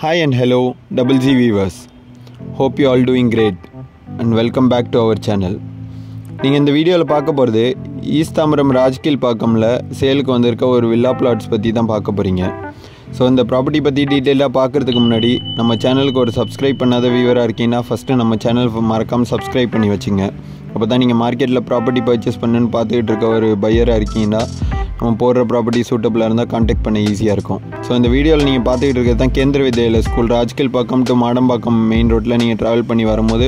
Hi and hello Double G viewers. Hope you all doing great and welcome back to our channel. நீங்கள் இந்த வீடியோவில் பார்க்க போகிறது east Tambaram ராஜ்கில் பாக்கமில் சேலுக்கு வந்திருக்க ஒரு வில்லா பிளாட்ஸ் பற்றி தான் பார்க்க போகிறீங்க. ஸோ இந்த ப்ராப்பர்ட்டி பற்றி டீட்டெயிலாக பார்க்குறதுக்கு முன்னாடி நம்ம சேனலுக்கு ஒரு சப்ஸ்கிரைப் பண்ணாத வியூவராக இருக்கீங்கன்னா ஃபஸ்ட்டு நம்ம சேனல் மறக்காமல் சப்ஸ்கிரைப் பண்ணி வச்சுங்க. அப்போ தான் நீங்கள் மார்க்கெட்டில் ப்ராப்பர்ட்டி பர்ச்சேஸ் பண்ணுன்னு பார்த்துக்கிட்டு இருக்க ஒரு பையராக இருக்கீங்கன்னா நம்ம போடுற ப்ராப்பர்ட்டி சூட்டபிளாக இருந்தால் கான்டாக்ட் பண்ண ஈஸியாக இருக்கும். ஸோ இந்த வீடியோவில் நீங்கள் பார்த்துக்கிட்டு இருக்கிறது தான் Kendriya Vidyalaya school Rajakilpakkam to Madambakkam main ரோட்டில் நீங்கள் ட்ராவல் பண்ணி வரும்போது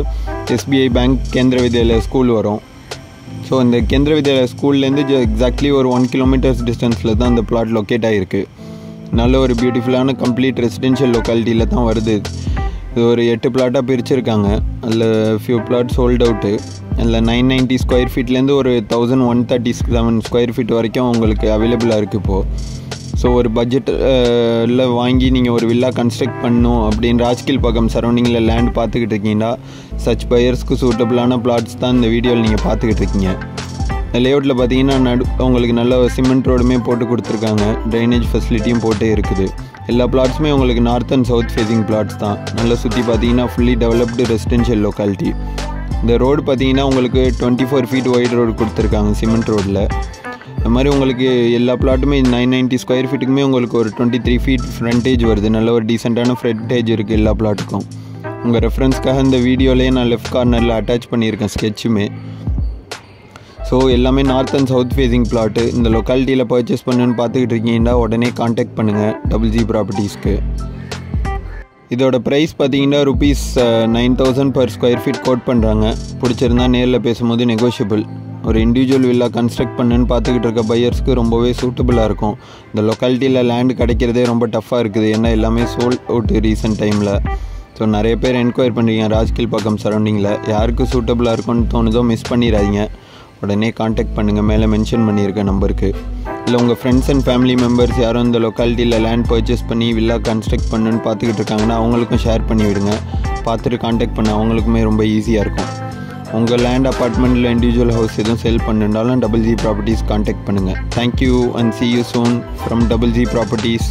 SBI பேங்க் கேந்திர வித்யாலயா ஸ்கூல் வரும். ஸோ இந்த கேந்திர வித்யாலயா ஸ்கூல்லேருந்து எக்ஸாக்ட்லி ஒரு 1 கிலோமீட்டர்ஸ் டிஸ்டன்ஸில் தான் இந்த பிளாட் லொக்கேட் ஆகிருக்கு. நல்ல ஒரு பியூட்டிஃபுல்லான கம்ப்ளீட் ரெசிடென்ஷியல் லொக்காலிட்டியில் தான் வருது. இது ஒரு 8 பிளாட்டாக பிரிச்சுருக்காங்க. அதில் ஃபியூ பிளாட் சோல்ட் அவுட்டு. அதில் 990 ஸ்கொயர் ஃபீட்லேருந்து ஒரு 1137 ஸ்கொயர் ஃபீட் வரைக்கும் உங்களுக்கு அவைலபிளாக இருக்குது இப்போது. ஸோ ஒரு பட்ஜெட்டில் வாங்கி நீங்கள் ஒரு வில்லா கன்ஸ்ட்ரக்ட் பண்ணணும் அப்படின்னு ராஜ்கில் பாக்கம் சரௌண்டிங்கில் லேண்ட் பார்த்துக்கிட்டு இருக்கீங்கன்னா சச் பையர்ஸ்க்கு சூட்டபிளான பிளாட்ஸ் தான் இந்த வீடியோவில் நீங்கள் பார்த்துக்கிட்டு இருக்கீங்க. இந்த லேஅவுட்டில் பார்த்தீங்கன்னா உங்களுக்கு நல்ல சிமெண்ட் ரோடுமே போட்டு கொடுத்துருக்காங்க. ட்ரைனேஜ் ஃபெசிலிட்டியும் போட்டே இருக்குது. எல்லா பிளாட்ஸுமே உங்களுக்கு north and south facing plots தான். நல்லா சுற்றி பார்த்தீங்கன்னா ஃபுல்லி டெவலப்டு ரெசிடென்ஷியல் லொக்காலிட்டி. இந்த ரோடு பார்த்தீங்கன்னா உங்களுக்கு 24 ஃபீட் ஒய்ட் ரோடு கொடுத்துருக்காங்க சிமெண்ட் ரோடில். இந்த மாதிரி உங்களுக்கு எல்லா பிளாட்டுமே 990 ஸ்கொயர் ஃபீட்டுக்குமே உங்களுக்கு ஒரு 23 ஃபீட் ஃப்ரண்டேஜ் வருது. நல்ல ஒரு டீசெண்டான ஃப்ரண்டேஜ் இருக்குது எல்லா பிளாட்டுக்கும். உங்கள் ரெஃபரன்ஸ்க்காக இந்த வீடியோலேயே நான் லெஃப்ட் கார்னரில் அட்டாச் பண்ணியிருக்கேன் ஸ்கெட்சுமே. ஸோ எல்லாமே north and south facing plot. இந்த லொக்காலிட்டியில் பர்ச்சேஸ் பண்ணுன்னு பார்த்துக்கிட்டு இருக்கீங்கன்னா உடனே கான்டாக்ட் பண்ணுங்கள் டபுள் ஜி ப்ராப்பர்ட்டிஸ்க்கு. இதோட ப்ரைஸ் பார்த்தீங்கன்னா ₹9,000 per ஸ்கொயர் ஃபீட் கோட் பண்ணுறாங்க. பிடிச்சிருந்தா நேரில் பேசும்போது நெகோஷியபிள். ஒரு இண்டிவிஜுவல் வில்லா கன்ஸ்ட்ரக்ட் பண்ணுன்னு பார்த்துக்கிட்டு இருக்க பையர்ஸ்க்கு ரொம்பவே சூட்டபுளாக இருக்கும். இந்த லொக்காலிட்டியில் லேண்டு கிடைக்கிறதே ரொம்ப டஃப்பாக இருக்குது. ஏன்னா எல்லாமே சோல்ட் அவுட் ரீசெண்ட் டைமில். ஸோ நிறைய பேர் என்கொயர் பண்ணுறீங்க ராஜ்கில் பாக்கம் சரௌண்டிங்கில். யாருக்கு சூட்டபுளாக இருக்கும்னு தோணுதோ மிஸ் பண்ணிடாதீங்க. உடனே கான்டாக்ட் பண்ணுங்கள் மேலே மென்ஷன் பண்ணியிருக்க நம்பருக்கு. இல்லை உங்கள் ஃப்ரெண்ட்ஸ் அண்ட் ஃபேமிலி மெம்பர்ஸ் யாரும் இந்த லொக்காலிட்டியில் லேண்ட் பர்ச்சேஸ் பண்ணி வில்லா கன்ஸ்ட்ரக்ட் பண்ணுன்னு பார்த்துக்கிட்டு இருக்காங்கன்னா அவங்களுக்கும் ஷேர் பண்ணி விடுங்க. பார்த்துட்டு கான்டாக்ட் பண்ண அவங்களுக்குமே ரொம்ப ஈஸியாக இருக்கும். உங்கள் லேண்ட் அப்பார்ட்மெண்ட்டில் இண்டிவிஜுவல் ஹவுஸ் எதுவும் சேல் பண்ணுனாலும் டபுள் ஜி ப்ராப்பர்ட்டிஸ் கான்டாக்ட் பண்ணுங்கள். Thank you and see you soon from Double G Properties.